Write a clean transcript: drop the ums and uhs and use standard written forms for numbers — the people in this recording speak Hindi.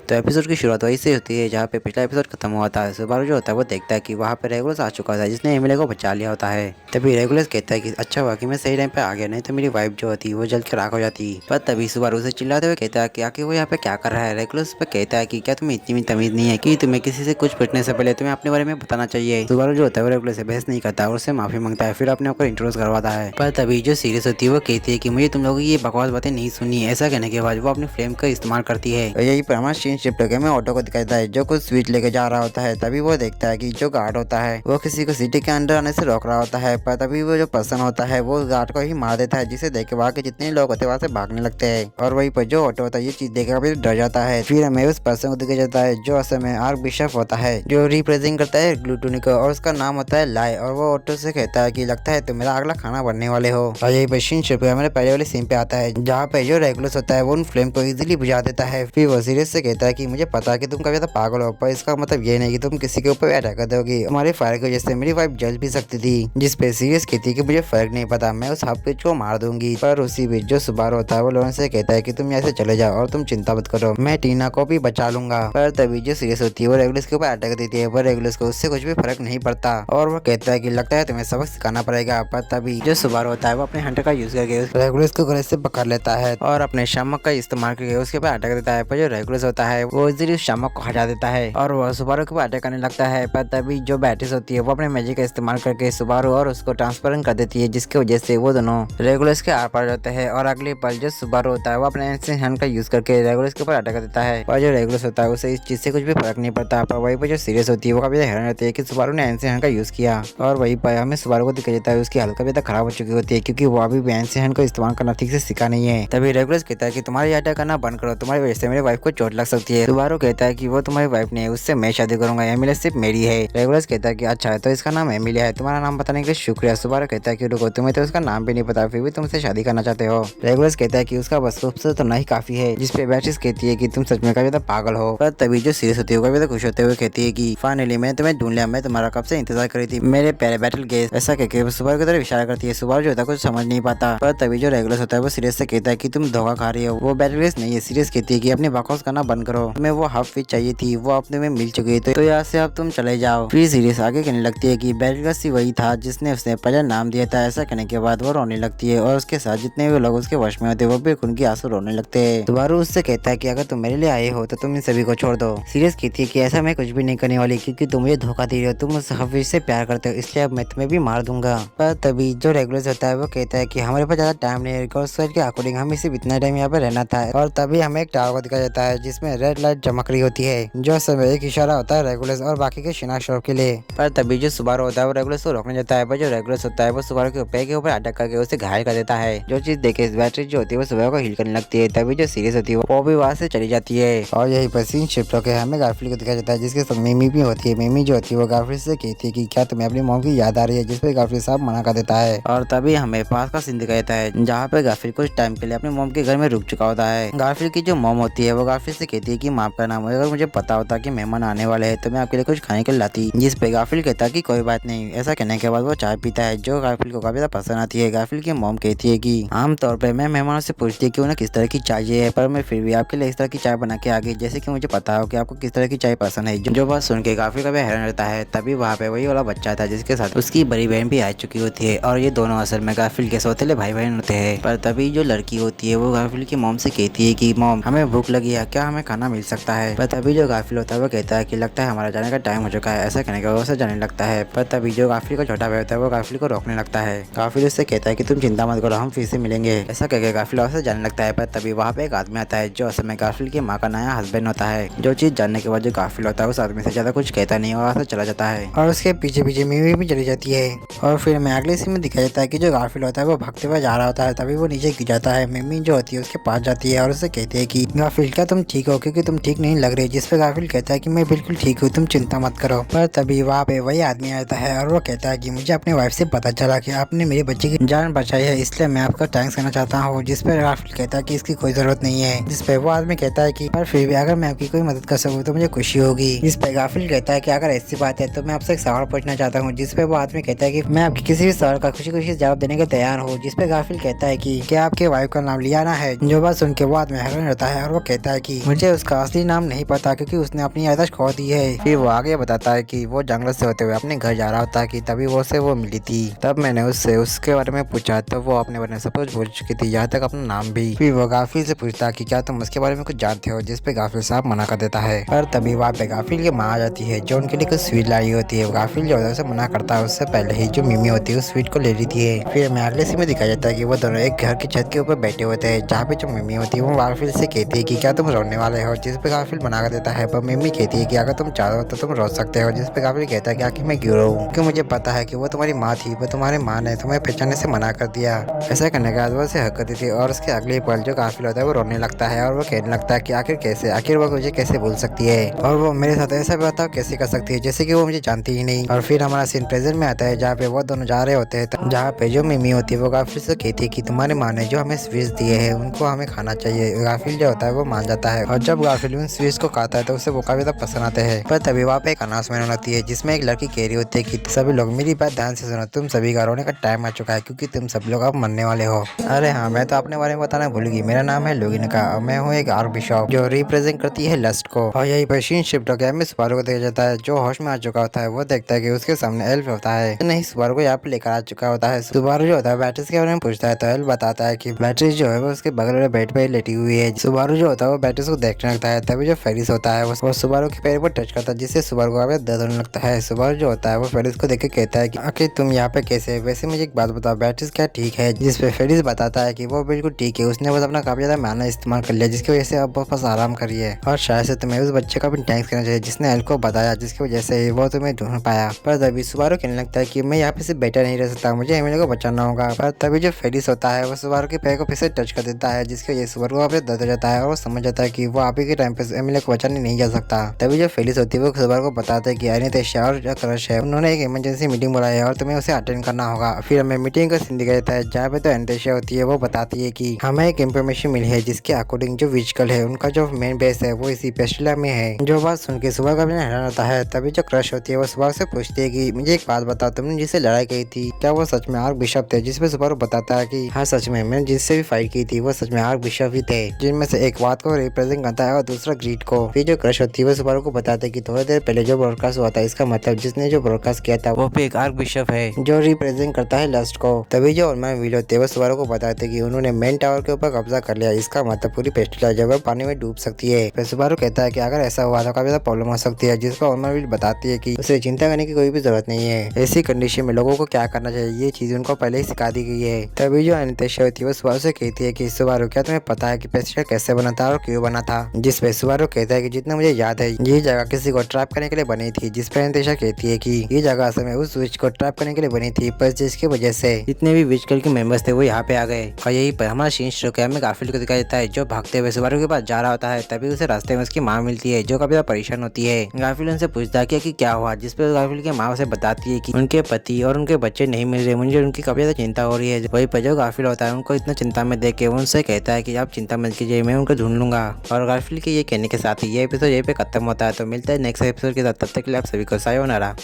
तो एपिसोड की शुरुआत वहीं से होती है जहाँ पे पिछला एपिसोड खत्म हुआ था। सुबारू जो होता है वो देखता है कि वहाँ पे रेगुलस आ चुका था जिसने एमिले को बचा लिया होता है। तभी रेगुलस कहता है कि अच्छा हुआ कि मैं सही टाइम पे आ गया, नहीं तो मेरी वाइफ जो होती वो जल के राख हो जाती। पर तभी सुबारू से चिल्लाते हुए कहता है कि आखिर वो यहाँ पे क्या कर रहा है। रेगुलस पे कहता है कि क्या तुम्हें इतनी भी तमीज नहीं है कि तुम्हें किसी से कुछ पूछने से पहले तुम्हें अपने बारे में बताना चाहिए। सुबारू जो होता है वो रेगुलस से बहस नहीं करता और उससे माफी मांगता है, फिर अपने ऊपर इंट्रोड्यूस करवाता है। पर तभी जो सीरियस होती है वो कहती है कि मुझे तुम लोगों की ये बकवास बातें नहीं सुनी। ऐसा कहने के बाद वो अपने फ्लेम का इस्तेमाल करती है। यही पर हमारा सीन शिफ्ट होकर में ऑटो को दिखाता है जो कुछ स्वीट लेके जा रहा होता है। तभी वो देखता है कि जो गार्ड होता है वो किसी को सिटी के अंदर आने से रोक रहा होता है। पर तभी वो जो पर्सन होता है वो गार्ड को ही मार देता है, जिसे देख के वहाँ के जितने लोग होते हैं वहाँ से भागने लगते हैं। और वहीं पर जो ऑटो होता है ये चीज देख कर डर जाता है। फिर हमें उस पर्सन को दिखाया जाता है जो असल में आर्क बिशप होता है जो रिप्रेजेंट करता है ग्लूटोनी को, और उसका नाम होता है लाई। और वो ऑटो से कहता है कि लगता है तुम मेरा अगला खाना बनने वाले हो। और यही पर सीन शिफ्ट हमारे पहले वाले सीन पे आता है जहाँ पे जो रेगुलस होता है वो उन फ्लेम को इजीली बुझा देता है। फिर वो सीरियस से कहता है कि मुझे पता है कि तुम कभी ज्यादा पागल हो, पर इसका मतलब ये नहीं कि तुम किसी के ऊपर अटैक कर दोगी। हमारे फायर की वजह से मेरी वाइफ जल भी सकती थी। जिस पे सीरियस कहती कि मुझे फर्क नहीं पता, मैं उस हाफ पिच को मार दूंगी। पर उसी बीच जो सुबारू होता है वो लोरेंस से कहता है कि तुम यहाँ से चले जाओ और तुम चिंता मत करो, मैं टीना को भी बचा लूंगा। पर तभी जो सीरियस होती है वो रेगुलस के ऊपर अटैक देती है, पर रेगुलस को उससे कुछ भी फर्क नहीं पड़ता और वो कहता है कि लगता है तुम्हें सबक सिखाना पड़ेगा। पर तभी जो सुबारू होता है वो अपने हंटर का यूज करके रेगुलस को गले से पकड़ लेता है और अपने शामक का इस्तेमाल करके उसके ऊपर अटैक देता है। पर जो रेगुलस होता है वो इजीली उस शामक को हटा देता है और वो सुबारू के ऊपर अटैक करने लगता है। पर तभी जो बैटिस होती है वो अपने मैजिक का इस्तेमाल करके सुबारू और उसको ट्रांसपेरेंट कर देती है, जिसकी वजह से वो दोनों रेगुलस के आर पार जाते हैं। और अगले पल जो सुबारू होता है वो अपने एंशिएंट हैंड का यूज करके रेगुलस के ऊपर अटैक कर देता है। और जो रेगुलस होता है उसे इस चीज से कुछ भी फर्क नहीं पड़ता। पर वहीं पर जो सीरियस होती है वो काफी हैरान रहती है कि सुबारू ने एंशिएंट हैंड का यूज किया। और वहीं पर हमें सुबारू को दिखाया जाता है उसकी हालत काफी खराब हो चुकी होती है क्योंकि वो अभी भी एंशिएंट हैंड को इस्तेमाल करना ठीक से सीखा नहीं है। तभी रेगुलस कहता है कि तुम्हारी अटैक करना बंद करो, तुम्हारी वजह से मेरी वाइफ को चोट लग सकती है। सुबारू कहता है कि वो तुम्हारी वाइफ नहीं है, उससे मैं शादी करूंगा, एमिले सिर्फ मेरी है। रेगुलस कहता है कि अच्छा है तो इसका नाम एमिलिया है, तुम्हारा नाम बताने के लिए शुक्रिया। सुबारू कहता है कि रुको, तुम्हें तो उसका नाम भी नहीं पता फिर भी तुमसे शादी करना चाहते हो। रेगुलस कहता है कि उसका बस खूबसूरत तो नहीं काफी है, जिसपे बैटिस कहती है कि तुम सच में काफी पागल हो। पर तभी जो सीरियस होती है काफी खुश होते हुए कहती है कि फाइनली मैंने तुम्हें ढूंढ लिया, मैं तुम्हारा कब से इंतजार कर रही थी मेरे प्यारे बैटल गेस्ट। ऐसा कहकर सुबारू की तरफ इशारा करती है। सुबारू जो होता है कुछ समझ नहीं पाता। पर तभी जो रेगुलस होता है वो सीरियस से कहता है कि तुम धोखा खा रही हो, वो बैटल गेस्ट नहीं है। सीरियस कहती है कि अपनी बकवास करना बंद करो, तुम्हें वो हाफ फिश चाहिए थी, वो अपने में मिल चुकी है, तो यहाँ से अब तुम चले जाओ। फिर सीरियस आगे कहने लगती है कि बैटल गेस्ट ही वही था जिसने उसने पहले नाम दिया था। ऐसा कहने के बाद वो रोने लगती है और उसके साथ जितने भी लोग उसके वश में होते हैं वो भी उनकी आंसू रोने लगते हैं। सुबारू उससे कहता है कि अगर तुम मेरे लिए आए हो तो तुम इन सभी को छोड़ दो। सीरियस कहती है कि ऐसा मैं कुछ भी नहीं करने वाली क्योंकि तुम मुझे धोखा दे रही हो, तुम उस हाफिज से प्यार करते हो, इसलिए अब मैं तुम्हें भी मार दूंगा। पर तभी जो रेगुलर होता है वो कहता है कि हमारे पास ज्यादा टाइम नहीं है और सोच के अकॉर्डिंग हमें सिर्फ इतना टाइम यहाँ पे रहना था। और तभी हमें एक टावर को दिखाया जाता है जिसमें रेड लाइट चमक रही होती है, जो समय एक इशारा होता है रेगुलर और बाकी के शिनाशोर के लिए। पर तभी जो सुबारू होता है वो रेगुलर को रोकने जाता है, पर जो रेगुलर होता है वो सुबारू के पैर के ऊपर अटैक करके उसे घायल कर देता है। जो चीज देखे इस बैटरी जो होती है वो सुबारू को हिल करने लगती है। तभी जो सीरियस होती है वो भी वहाँ से चली जाती है और यही पर सीन शिफ्ट होकर हमें गारफील्ड को दिखाया जाता है जिसके साथ मिमी भी होती है। मिमी जो होती है वो गारफील्ड से कहती है कि क्या तुम्हें अपनी मॉम की याद आ रही है, जिसपे गारफील्ड साहब मना कर देता है। और तभी हमें पास का सीन दिखाया जाता है जहाँ पे गारफील्ड कुछ टाइम के लिए अपने मॉम के घर में रुक चुका होता है। गारफील्ड की जो मॉम होती है वो गारफील्ड से कहती है कि माफ करना, अगर मुझे पता होता कि मेहमान आने वाले हैं तो मैं आपके लिए कुछ खाने के लिए लाती। जिस पे गारफील्ड कहता है कि कोई बात नहीं। ऐसा कहने के बाद वो चाय पीता है जो गारफील्ड को काफी ज्यादा पसंद आती है। गारफील्ड की मॉम कहती है कि आमतौर पर मैं मेहमानों से पूछती है कि उन्हें किस तरह की चाय चाहिए, पर मैं फिर भी आपके लिए इस तरह की चाय बना के आ गई, जैसे कि मुझे पता हो कि आपको किस तरह की चाय पसंद है। जो बात सुन के गारफील्ड काफी हैरान रहता है। तभी वहाँ पे वही वाला बच्चा था जिसके साथ उसकी बड़ी बहन भी आ चुकी होती है और ये दोनों असल में गारफील्ड के सौतेले भाई बहन होते हैं। पर तभी जो लड़की होती है वो गारफील्ड की मॉम से कहती है कि मॉम हमें भूख लगी है, क्या हमें खाना मिल सकता है। पर तभी जो गारफील्ड होता है वो कहता है कि लगता है हमारा जाने का टाइम हो चुका है। ऐसा कहने के बाद उसे जाने लगता है। पर तभी जो गारफील्ड का छोटा भाई होता है वो गारफील्ड को रोकने लगता है। गारफील्ड उससे कहता है कि तुम चिंता मत करो, हम फिर से मिलेंगे। ऐसा कहकर गारफील्ड वहाँ से जाने लगता है। पर तभी वहाँ पे एक आदमी आता है जो असल में गारफील्ड की माँ का नया हस्बैंड होता है। जो चीज जानने के बाद जो गारफील्ड होता है उस आदमी से ज्यादा कुछ कहता नहीं और वहाँ से चला जाता है और उसके पीछे पीछे मिमी भी चली जाती है। और फिर हमें अगले सीन में दिखाया जाता है कि जो गारफील्ड होता है वो भागते हुए जा रहा होता है। तभी वो नीचे गिर जाता है। मिमी जो होती है उसके पास जाती है और उससे कहती है कि गारफील्ड क्या तुम ठीक हो, क्योंकि तुम ठीक नहीं लग रही। जिस पे गारफील्ड कहता है कि मैं बिल्कुल ठीक हूँ, तुम चिंता मत करो। पर तभी वहाँ पे वही आदमी आता है और वो कहता है कि मुझे अपनी वाइफ से पता चला कि आपने मेरे बच्चे की जान बचाई है, इसलिए मैं आपका थैंक्स करना चाहता हूँ। जिस पे गारफील्ड कहता है कि इसकी कोई जरूरत नहीं है। जिस पे वो आदमी कहता है कि पर फिर भी अगर मैं आपकी कोई मदद कर सकूँ तो मुझे खुशी होगी। जिस पे गारफील्ड कहता है कि अगर ऐसी बात है तो मैं आपसे एक सवाल पूछना चाहता हूँ। जिस पे वो आदमी कहता है कि मैं आपकी किसी भी सवाल का खुशी खुशी जवाब देने के तैयार हूँ। जिस पे गारफील्ड कहता है कि क्या आपके वाइफ का नाम लियाना है। जो बात सुन के वो आदमी हैरान रहता है और वो कहता है कि मुझे उसका असली नाम नहीं पता क्योंकि उसने अपनी याददाश्त खो दी है। फिर वो आगे बताता है कि वो जंगल से होते हुए अपने घर जा रहा होता है कि तभी वो से वो मिली थी। तब मैंने उससे उसके बारे में पूछा तो वो अपने बारे में सब कुछ भूल चुकी थी, यहाँ तक अपना नाम भी। फिर वो गाफिल से पूछता कि क्या तुम उसके बारे में कुछ जानते हो, जिस पे गाफिल साहब मना कर देता है। पर तभी वहाँ पे गाफिल की माँ आ जाती है जो उनके लिए कुछ स्वीट लाई होती है। गाफिल जो है उसे मना करता है, उससे पहले ही जो मिमी होती है उस स्वीट को ले लेती है। फिर हमें अगले सीन में दिखाया जाता है कि वो दोनों एक घर की छत के ऊपर बैठे होते हैं, जहाँ पे जो मिमी होती है वो गाफिल से कहती है कि क्या तुम रोने वाले हो, जिस पे गाफिल मना कर देता है। पर मिमी कहती है कि अगर तुम चाहो तो तुम रो सकते हो, जिस पे गाफिल कहता है कि आखिर मैं क्यों रोऊं, क्योंकि मुझे पता है कि वो तुम्हारी माँ थी, वो तुम्हारी माँ ने तुम्हें पहचानने से मना कर दिया। ऐसा करने के बाद वो उसे हक करती थी और उसके अगले पल जो गाफिल होता है वो रोने लगता है और वो कहने लगता है कि आखिर वो मुझे कैसे भूल सकती है और वो मेरे साथ ऐसा बर्ताव कैसे कर सकती है जैसे कि वो मुझे जानती ही नहीं। और फिर हमारा सीन प्रेजेंट में आता है जहाँ पे वो दोनों जा रहे होते हैं, जहाँ पे जो मिमी होती है वो गाफिल से कहती है कि तुम्हारी माँ ने जो हमें स्वीट्स दिए हैं उनको हमें खाना चाहिए। गाफिल जो होता है वो मान जाता है और जब गाफिल उन स्वीट्स को खाता है तो उसे वो काफी ज्यादा पसंद आते हैं। पर तभी वहाँ पे एक अनाउंसमेंट होती है जिसमें एक लड़की कह रही होती है कि सभी लोग मेरी बात ध्यान से सुनो, तुम सभी का रोने का टाइम आ चुका है क्योंकि तुम सब लोग अब मरने वाले हो। अरे हाँ, मैं तो अपने बारे में बताना भूल गई, मेरा नाम है लोगिनका और मैं हूँ एक आर्क बिशप जो रिप्रेजेंट करती है लस्ट को। और यही पर सीन शिफ्ट होकर हमें सुबारू को देखा जाता है जो होश में आ चुका होता है। वो देखता है कि उसके सामने एल्फ होता है, नहीं सुबारू को यहाँ पे लेकर आ चुका होता है। सुबारू जो होता है बैटरीज के बारे में पूछता है तो एल्फ बताता है कि बैटरीज जो है वो उसके बगल में बेड पे लेटी हुई है। सुबारू जो होता है वो बैटरीज को देखने लगता है, तभी जो फेरिस होता है वो सुबारू के पैर पर टच करता है जिससे सुबारू को काफी दर्द होने लगता है। सुबारू जो होता है वो फेरिस को देख के कहता है कि आखिर तुम यहाँ पे कैसे, वैसे मुझे एक बात बताओ बैटरीज क्या ठीक है, जिसपे फेरिस बताता है कि वो बिल्कुल ठीक है, उसने बस अपना काफी ज्यादा माना इस्तेमाल कर लिया जिसकी वजह से अब वो बस आराम करिए और शायद से तुम्हें उस बच्चे का भी थैंक्स करना चाहिए जिसने एल को बताया, जिसकी वजह से वो तुम्हें ढूंढ पाया। पर तभी सुबारू कहने लगता है कि मैं यहाँ पे सिर्फ बैठा नहीं रह सकता, मुझे एमिली को बचाना होगा। पर तभी जो फेरिस होता है वो सुबारू के पैर को फिर से टच कर देता है जिसकी वजह से सुबारू को काफी दर्द हो जाता है और वो समझ जाता है कि वो अभी के टाइम पे एमिली को बचाने नहीं जा सकता। तभी जो फेलिस होती है वो सुबारू को बताता है कि अनितेशा और जो क्रश है उन्होंने एक इमरजेंसी मीटिंग बुलाई है और तुम्हें उसे अटेंड करना होगा। फिर हमें मीटिंग का सीन दिखाया जाता है जहाँ पे तो अनितेशा होती है वो बताती है कि हमें एक इन्फॉर्मेशन मिली है जिसके अकॉर्डिंग जो विजिकल है उनका जो मेन बेस है वो इसी पेस्टिला में है। जो बात सुन के सुबह का भी हैरान होता है। तभी जो क्रश होती है वो सुबह से पूछती है कि मुझे एक बात बताओ, तुमने जिससे लड़ाई की थी क्या वो सच में आर्क बिशप थे, जिसपे सुबारू बताता है कि हाँ सच में, मैंने जिससे भी फाइट की थी वो सच में आर्क बिशप ही थे, जिनमें से एक बात को रिप्रेजेंट करता है और दूसरा ग्रीड को। फिर जो क्रश होती है वो सुबारू को बताता है कि थोड़ी देर पहले जो ब्रॉडकास्ट हुआ था इसका मतलब जिसने जो ब्रॉडकास्ट किया था वो भी एक आर्क बिशप है जो रिप्रेजेंट करता है लस्ट को। तभी जो ऑनलाइन व्हील होते हैं वो सुबारू को बताते हैं कि उन्होंने मेन टावर के ऊपर कब्जा कर लिया, इसका मतलब पूरी पेस्टिला जो है पानी में डूब सकती है। फिर सुबारू कहता है कि अगर ऐसा हुआ तो काफी ज्यादा प्रॉब्लम हो सकती है, जिस पर ऑनलाइन व्हील बताती है कि उसे चिंता करने की कोई भी जरूरत नहीं है, ऐसी कंडीशन में लोगों को क्या करना चाहिए ये चीज उनको पहले ही सिखा दी गई है। तभी जो अनितेशा होती है वो सुबारू से कहती है कि सुबारू क्या तुम्हें पता है कि पेस्टिला कैसे बना था और क्यों बना था, जिस पे सुबारू कहता है कि जितना मुझे याद है ये जगह किसी को ट्रैप करने के लिए बनी थी, जिस पर अनितेशा कहती है कि ये जगह असल में उस विच को ट्रैप करने के लिए बनी थी, पर जिसकी वजह से जितने भी विचकल के मेंबर्स थे वो यहाँ पे आ गए। और यही पर हमारा सीन शुरू किया में गाफिल को दिखाया जाता है जो भागते हुए सुबारू के पास जा रहा होता है। तभी उसे रास्ते में उसकी माँ मिलती है जो काफी ज्यादा परेशान होती है। गाफिल उनसे पूछता है कि क्या हुआ, जिस पे गाफिल की माँ उसे बताती है कि उनके पति और उनके बच्चे नहीं मिल रहे, मुझे उनकी काफी ज्यादा चिंता हो रही है। वही पर जो गाफिल होता है उनको इतना चिंता में देख के उनसे कहता है कि आप चिंता मत कीजिए, मैं उनको ढूंढ लूंगा। और गाफिल के ये कहने के साथ ही ये एपिसोड यहीं पे खत्म होता है। तो मिलता है नेक्स्ट एपिसोड के साथ, तब तक के लिए आप सभी को सायोनारा।